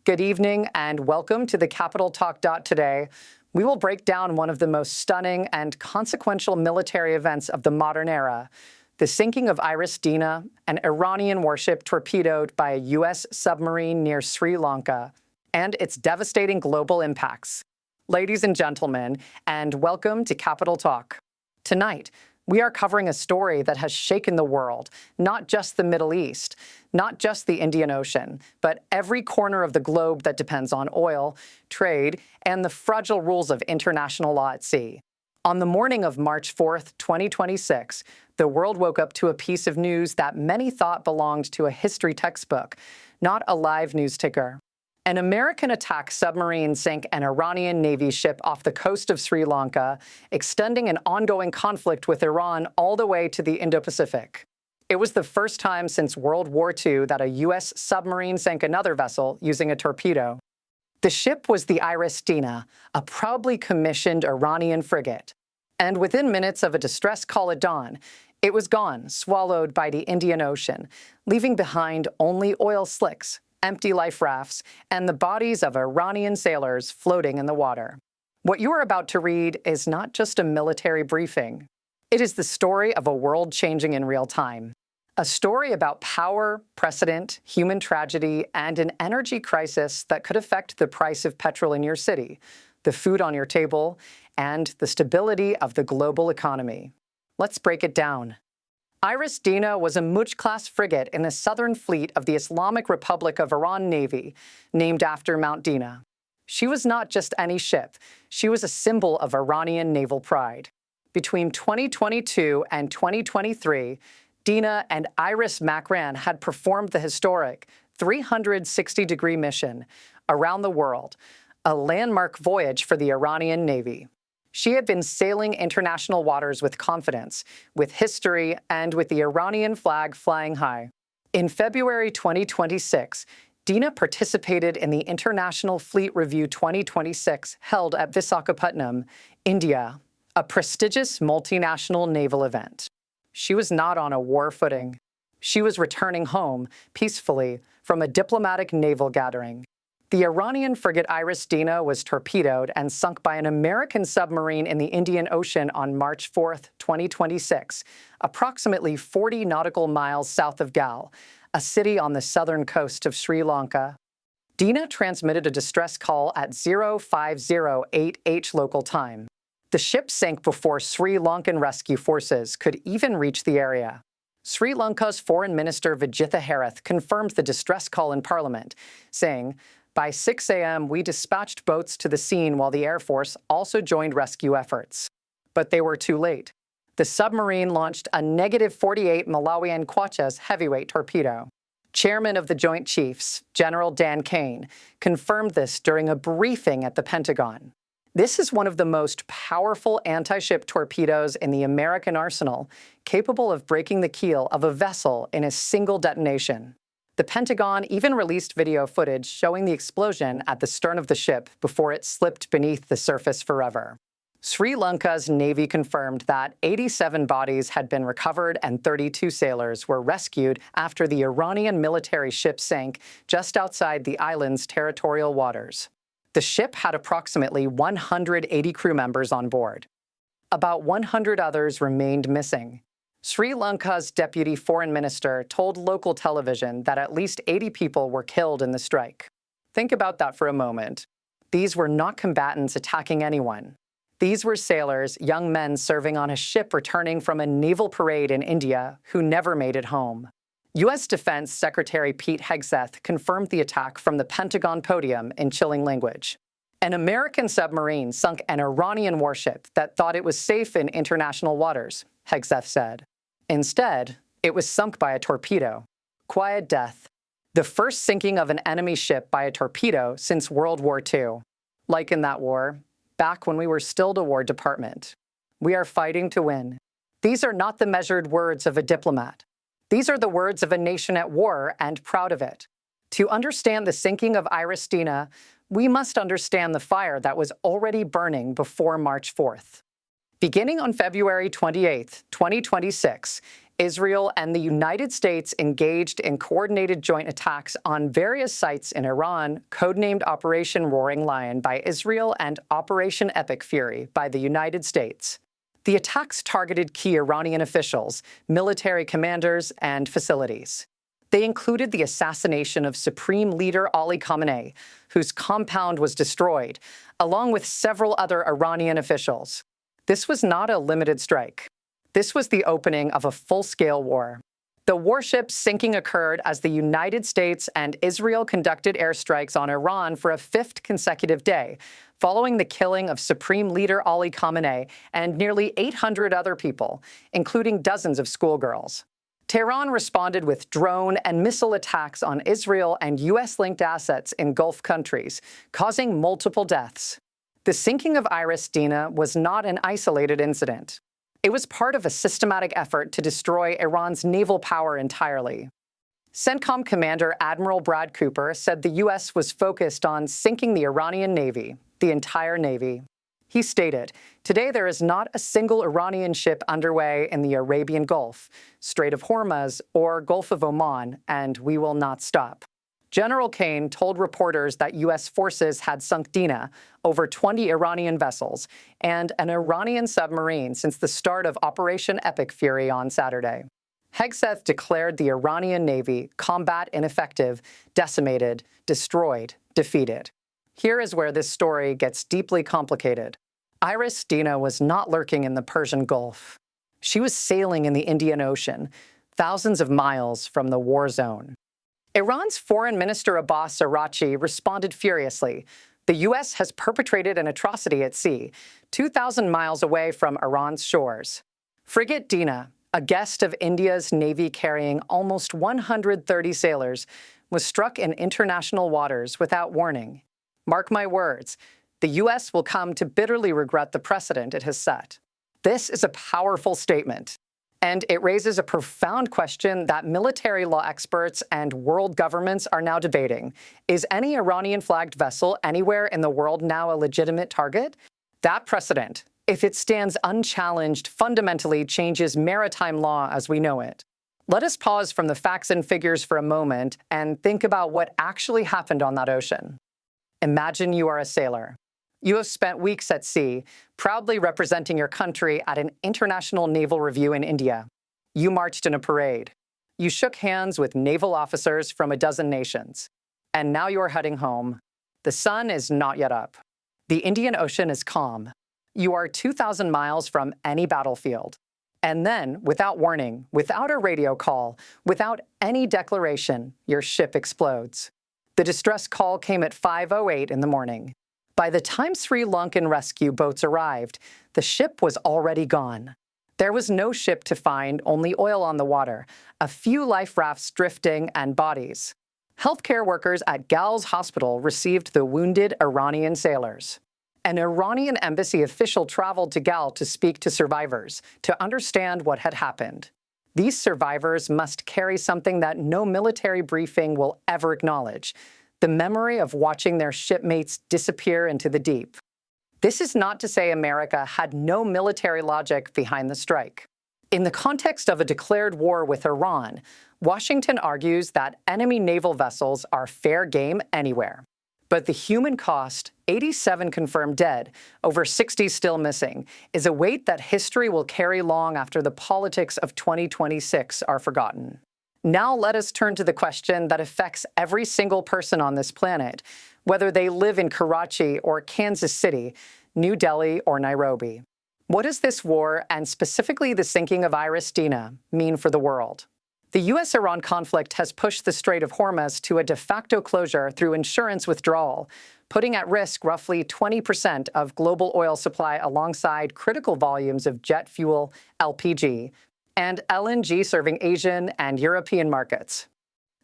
Good evening and welcome to the Capital Talk. Today, we will break down one of the most stunning and consequential military events of the modern era, the sinking of IRIS Dena, an Iranian warship torpedoed by a U.S. submarine near Sri Lanka, and its devastating global impacts. Ladies and gentlemen, and welcome to Capital Talk. Tonight, we are covering a story that has shaken the world, not just the Middle East, not just the Indian Ocean, but every corner of the globe that depends on oil, trade, and the fragile rules of international law at sea. On the morning of March 4th, 2026, the world woke up to a piece of news that many thought belonged to a history textbook, not a live news ticker. An American attack submarine sank an Iranian Navy ship off the coast of Sri Lanka, extending an ongoing conflict with Iran all the way to the Indo-Pacific. It was the first time since World War II that a U.S. submarine sank another vessel using a torpedo. The ship was the IRIS Dena, a proudly commissioned Iranian frigate. And within minutes of a distress call at dawn, it was gone, swallowed by the Indian Ocean, leaving behind only oil slicks, empty life rafts, and the bodies of Iranian sailors floating in the water. What you are about to read is not just a military briefing. It is the story of a world changing in real time. A story about power, precedent, human tragedy, and an energy crisis that could affect the price of petrol in your city, the food on your table, and the stability of the global economy. Let's break it down. IRIS Dena was a Mujj-class frigate in the Southern Fleet of the Islamic Republic of Iran Navy, named after Mount Dena. She was not just any ship. She was a symbol of Iranian naval pride. Between 2022 and 2023, Dena and IRIS Makran had performed the historic 360-degree mission around the world, a landmark voyage for the Iranian Navy. She had been sailing international waters with confidence, with history, and with the Iranian flag flying high. In February 2026, Dena participated in the International Fleet Review 2026 held at Visakhapatnam, India, a prestigious multinational naval event. She was not on a war footing. She was returning home, peacefully, from a diplomatic naval gathering. The Iranian frigate IRIS Dena was torpedoed and sunk by an American submarine in the Indian Ocean on March 4, 2026, approximately 40 nautical miles south of Gal, a city on the southern coast of Sri Lanka. Dena transmitted a distress call at 0508H local time. The ship sank before Sri Lankan rescue forces could even reach the area. Sri Lanka's Foreign Minister Vijitha Herath confirmed the distress call in Parliament, saying, "By 6 a.m., we dispatched boats to the scene while the Air Force also joined rescue efforts." But they were too late. The submarine launched a -48 Malawian Kwacha's heavyweight torpedo. Chairman of the Joint Chiefs, General Dan Kane, confirmed this during a briefing at the Pentagon. This is one of the most powerful anti-ship torpedoes in the American arsenal, capable of breaking the keel of a vessel in a single detonation. The Pentagon even released video footage showing the explosion at the stern of the ship before it slipped beneath the surface forever. Sri Lanka's Navy confirmed that 87 bodies had been recovered and 32 sailors were rescued after the Iranian military ship sank just outside the island's territorial waters. The ship had approximately 180 crew members on board. About 100 others remained missing. Sri Lanka's deputy foreign minister told local television that at least 80 people were killed in the strike. Think about that for a moment. These were not combatants attacking anyone. These were sailors, young men serving on a ship returning from a naval parade in India who never made it home. U.S. Defense Secretary Pete Hegseth confirmed the attack from the Pentagon podium in chilling language. An American submarine sunk an Iranian warship that thought it was safe in international waters, Hegseth said. Instead, it was sunk by a torpedo. Quiet death. The first sinking of an enemy ship by a torpedo since World War II. Like in that war, back when we were still the War Department. We are fighting to win. These are not the measured words of a diplomat. These are the words of a nation at war and proud of it. To understand the sinking of IRIS Dena, we must understand the fire that was already burning before March 4th. Beginning on February 28, 2026, Israel and the United States engaged in coordinated joint attacks on various sites in Iran, codenamed Operation Roaring Lion by Israel and Operation Epic Fury by the United States. The attacks targeted key Iranian officials, military commanders, and facilities. They included the assassination of Supreme Leader Ali Khamenei, whose compound was destroyed, along with several other Iranian officials. This was not a limited strike. This was the opening of a full-scale war. The warship's sinking occurred as the United States and Israel conducted airstrikes on Iran for a fifth consecutive day, following the killing of Supreme Leader Ali Khamenei and nearly 800 other people, including dozens of schoolgirls. Tehran responded with drone and missile attacks on Israel and U.S.-linked assets in Gulf countries, causing multiple deaths. The sinking of IRIS Dena was not an isolated incident. It was part of a systematic effort to destroy Iran's naval power entirely. CENTCOM Commander Admiral Brad Cooper said the U.S. was focused on sinking the Iranian Navy, the entire Navy. He stated, "Today there is not a single Iranian ship underway in the Arabian Gulf, Strait of Hormuz, or Gulf of Oman, and we will not stop." General Kane told reporters that U.S. forces had sunk Dena, over 20 Iranian vessels, and an Iranian submarine since the start of Operation Epic Fury on Saturday. Hegseth declared the Iranian Navy combat ineffective, decimated, destroyed, defeated. Here is where this story gets deeply complicated. IRIS Dena was not lurking in the Persian Gulf. She was sailing in the Indian Ocean, thousands of miles from the war zone. Iran's Foreign Minister Abbas Araghchi responded furiously. The U.S. has perpetrated an atrocity at sea, 2,000 miles away from Iran's shores. Frigate Dena, a guest of India's Navy carrying almost 130 sailors, was struck in international waters without warning. Mark my words, the U.S. will come to bitterly regret the precedent it has set. This is a powerful statement, and it raises a profound question that military law experts and world governments are now debating. Is any Iranian-flagged vessel anywhere in the world now a legitimate target? That precedent, if it stands unchallenged, fundamentally changes maritime law as we know it. Let us pause from the facts and figures for a moment and think about what actually happened on that ocean. Imagine you are a sailor. You have spent weeks at sea, proudly representing your country at an international naval review in India. You marched in a parade. You shook hands with naval officers from a dozen nations. And now you are heading home. The sun is not yet up. The Indian Ocean is calm. You are 2,000 miles from any battlefield. And then, without warning, without a radio call, without any declaration, your ship explodes. The distress call came at 5:08 in the morning. By the time Sri Lankan rescue boats arrived, the ship was already gone. There was no ship to find, only oil on the water, a few life rafts drifting, and bodies. Healthcare workers at Gal's hospital received the wounded Iranian sailors. An Iranian embassy official traveled to Gal to speak to survivors, to understand what had happened. These survivors must carry something that no military briefing will ever acknowledge: the memory of watching their shipmates disappear into the deep. This is not to say America had no military logic behind the strike. In the context of a declared war with Iran, Washington argues that enemy naval vessels are fair game anywhere. But the human cost, 87 confirmed dead, over 60 still missing, is a weight that history will carry long after the politics of 2026 are forgotten. Now let us turn to the question that affects every single person on this planet, whether they live in Karachi or Kansas City, New Delhi or Nairobi. What does this war, and specifically the sinking of IRIS Dena, mean for the world? The U.S.-Iran conflict has pushed the Strait of Hormuz to a de facto closure through insurance withdrawal, putting at risk roughly 20% of global oil supply alongside critical volumes of jet fuel, LPG, and LNG serving Asian and European markets.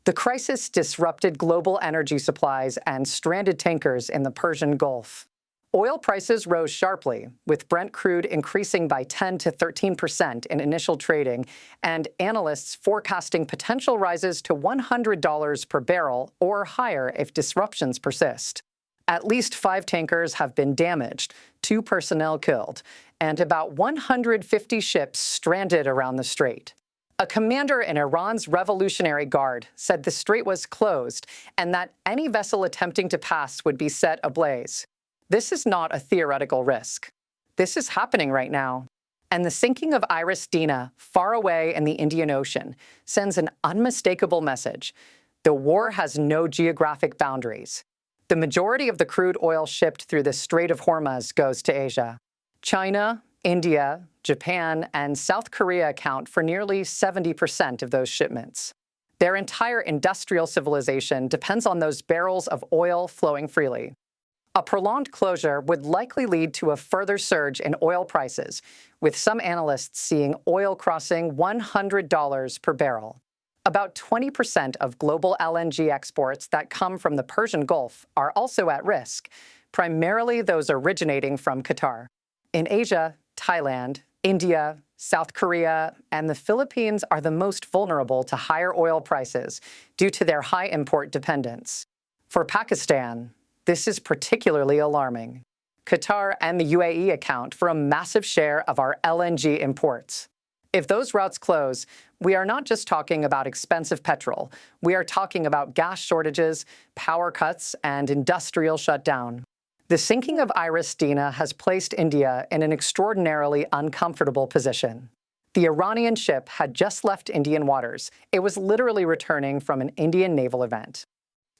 The crisis disrupted global energy supplies and stranded tankers in the Persian Gulf. Oil prices rose sharply, with Brent crude increasing by 10 to 13% in initial trading, and analysts forecasting potential rises to $100 per barrel or higher if disruptions persist. At least 5 tankers have been damaged, 2 personnel killed, and about 150 ships stranded around the strait. A commander in Iran's Revolutionary Guard said the strait was closed and that any vessel attempting to pass would be set ablaze. This is not a theoretical risk. This is happening right now. And the sinking of IRIS Dena, far away in the Indian Ocean, sends an unmistakable message. The war has no geographic boundaries. The majority of the crude oil shipped through the Strait of Hormuz goes to Asia. China, India, Japan, and South Korea account for nearly 70% of those shipments. Their entire industrial civilization depends on those barrels of oil flowing freely. A prolonged closure would likely lead to a further surge in oil prices, with some analysts seeing oil crossing $100 per barrel. About 20% of global LNG exports that come from the Persian Gulf are also at risk, primarily those originating from Qatar. In Asia, Thailand, India, South Korea, and the Philippines are the most vulnerable to higher oil prices due to their high import dependence. For Pakistan, this is particularly alarming. Qatar and the UAE account for a massive share of our LNG imports. If those routes close, we are not just talking about expensive petrol. We are talking about gas shortages, power cuts, and industrial shutdown. The sinking of IRIS Dena has placed India in an extraordinarily uncomfortable position. The Iranian ship had just left Indian waters. It was literally returning from an Indian naval event.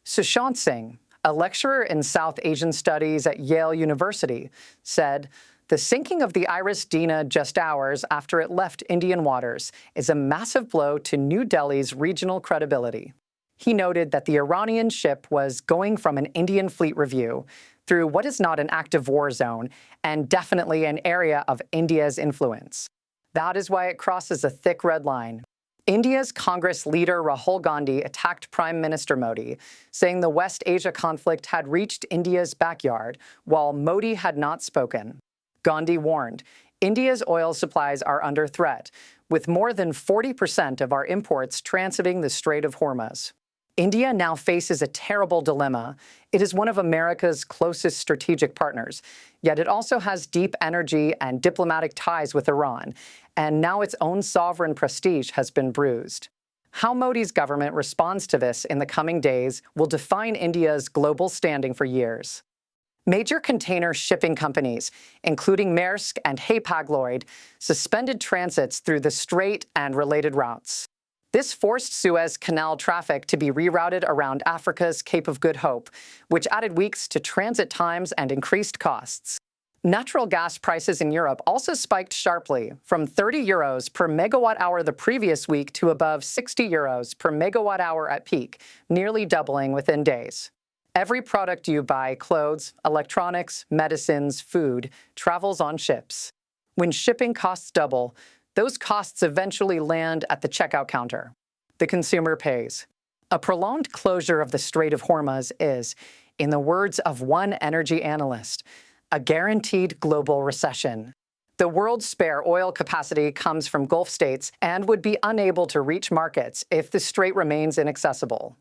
Sushant Singh, a lecturer in South Asian Studies at Yale University, said, "The sinking of the IRIS Dena just hours after it left Indian waters is a massive blow to New Delhi's regional credibility." He noted that the Iranian ship was going from an Indian fleet review through what is not an active war zone and definitely an area of India's influence. That is why it crosses a thick red line. India's Congress leader Rahul Gandhi attacked Prime Minister Modi, saying the West Asia conflict had reached India's backyard, while Modi had not spoken. Gandhi warned, India's oil supplies are under threat, with more than 40% of our imports transiting the Strait of Hormuz. India now faces a terrible dilemma. It is one of America's closest strategic partners, yet it also has deep energy and diplomatic ties with Iran, and now its own sovereign prestige has been bruised. How Modi's government responds to this in the coming days will define India's global standing for years. Major container shipping companies, including Maersk and Hapag-Lloyd, suspended transits through the strait and related routes. This forced Suez Canal traffic to be rerouted around Africa's Cape of Good Hope, which added weeks to transit times and increased costs. Natural gas prices in Europe also spiked sharply, from 30 euros per megawatt hour the previous week to above 60 euros per megawatt hour at peak, nearly doubling within days. Every product you buy, clothes, electronics, medicines, food, travels on ships. When shipping costs double, those costs eventually land at the checkout counter. The consumer pays. A prolonged closure of the Strait of Hormuz is, in the words of one energy analyst, a guaranteed global recession. The world's spare oil capacity comes from Gulf states and would be unable to reach markets if the strait remains inaccessible.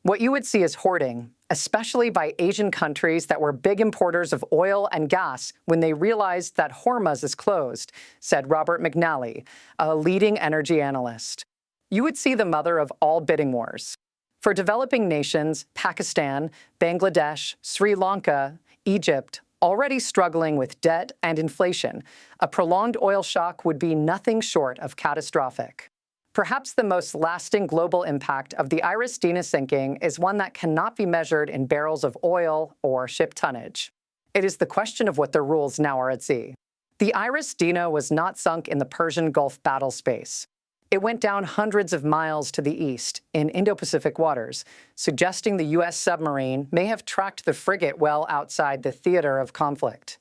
What you would see is hoarding, especially by Asian countries that were big importers of oil and gas when they realized that Hormuz is closed, said Robert McNally, a leading energy analyst. You would see the mother of all bidding wars. For developing nations, Pakistan, Bangladesh, Sri Lanka, Egypt, already struggling with debt and inflation, a prolonged oil shock would be nothing short of catastrophic. Perhaps the most lasting global impact of the IRIS Dena sinking is one that cannot be measured in barrels of oil or ship tonnage. It is the question of what the rules now are at sea. The IRIS Dena was not sunk in the Persian Gulf battle space. It went down hundreds of miles to the east in Indo-Pacific waters, suggesting the U.S. submarine may have tracked the frigate well outside the theater of conflict.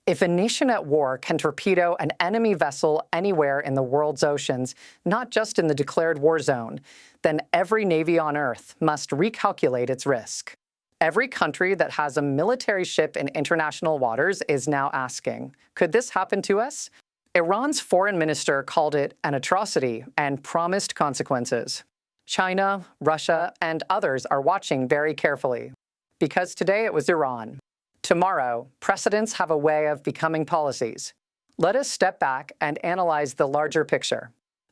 If a nation at war can torpedo an enemy vessel anywhere in the world's oceans, not just in the declared war zone, then every navy on Earth must recalculate its risk. Every country that has a military ship in international waters is now asking, could this happen to us? Iran's foreign minister called it an atrocity and promised consequences. China, Russia, and others are watching very carefully. Because today it was Iran. Tomorrow, precedents have a way of becoming policies. Let us step back and analyze the larger picture.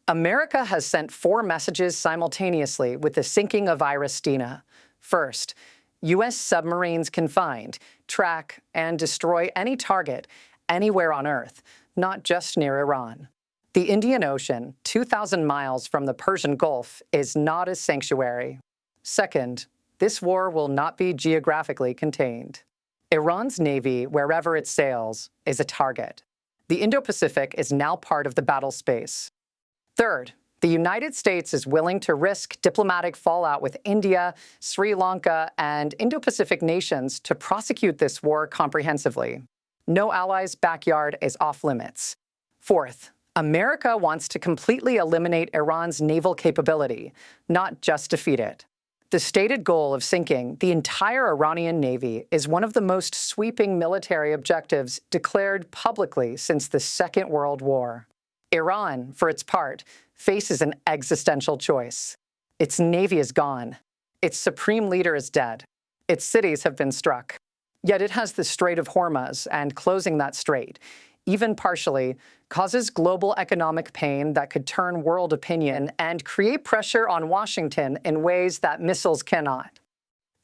America has sent 4 messages simultaneously with the sinking of IRIS Dena. First, U.S. submarines can find, track, and destroy any target anywhere on Earth, not just near Iran. The Indian Ocean, 2,000 miles from the Persian Gulf, is not a sanctuary. Second, this war will not be geographically contained. Iran's Navy, wherever it sails, is a target. The Indo-Pacific is now part of the battle space. Third, the United States is willing to risk diplomatic fallout with India, Sri Lanka, and Indo-Pacific nations to prosecute this war comprehensively. No ally's backyard is off-limits. Fourth, America wants to completely eliminate Iran's naval capability, not just defeat it. The stated goal of sinking the entire Iranian Navy is one of the most sweeping military objectives declared publicly since the Second World War. Iran, for its part, faces an existential choice. Its navy is gone. Its supreme leader is dead. Its cities have been struck. Yet it has the Strait of Hormuz, and closing that strait, even partially, causes global economic pain that could turn world opinion and create pressure on Washington in ways that missiles cannot.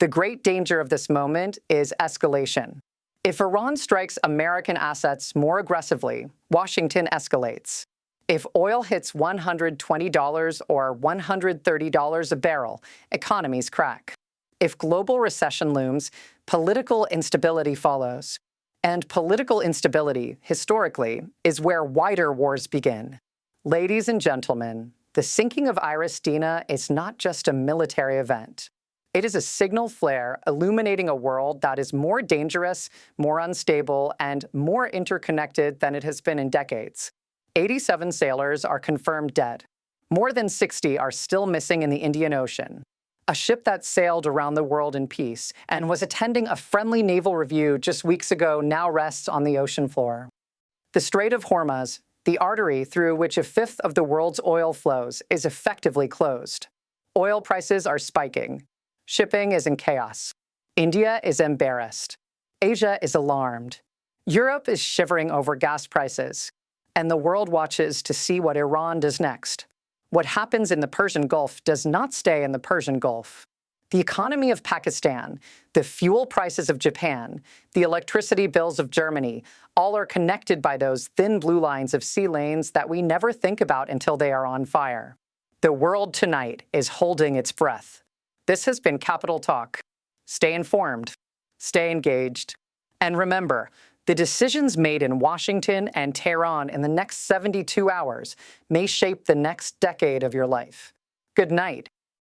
The great danger of this moment is escalation. If Iran strikes American assets more aggressively, Washington escalates. If oil hits $120 or $130 a barrel, economies crack. If global recession looms, political instability follows. And political instability, historically, is where wider wars begin. Ladies and gentlemen, the sinking of IRIS Dena is not just a military event. It is a signal flare illuminating a world that is more dangerous, more unstable, and more interconnected than it has been in decades. 87 sailors are confirmed dead. More than 60 are still missing in the Indian Ocean. A ship that sailed around the world in peace and was attending a friendly naval review just weeks ago now rests on the ocean floor. The Strait of Hormuz, the artery through which a fifth of the world's oil flows, is effectively closed. Oil prices are spiking. Shipping is in chaos. India is embarrassed. Asia is alarmed. Europe is shivering over gas prices. And the world watches to see what Iran does next. What happens in the Persian Gulf does not stay in the Persian Gulf. The economy of Pakistan, the fuel prices of Japan, the electricity bills of Germany, all are connected by those thin blue lines of sea lanes that we never think about until they are on fire. The world tonight is holding its breath. This has been Capital Talk. Stay informed, stay engaged, and remember, the decisions made in Washington and Tehran in the next 72 hours may shape the next decade of your life. Good night.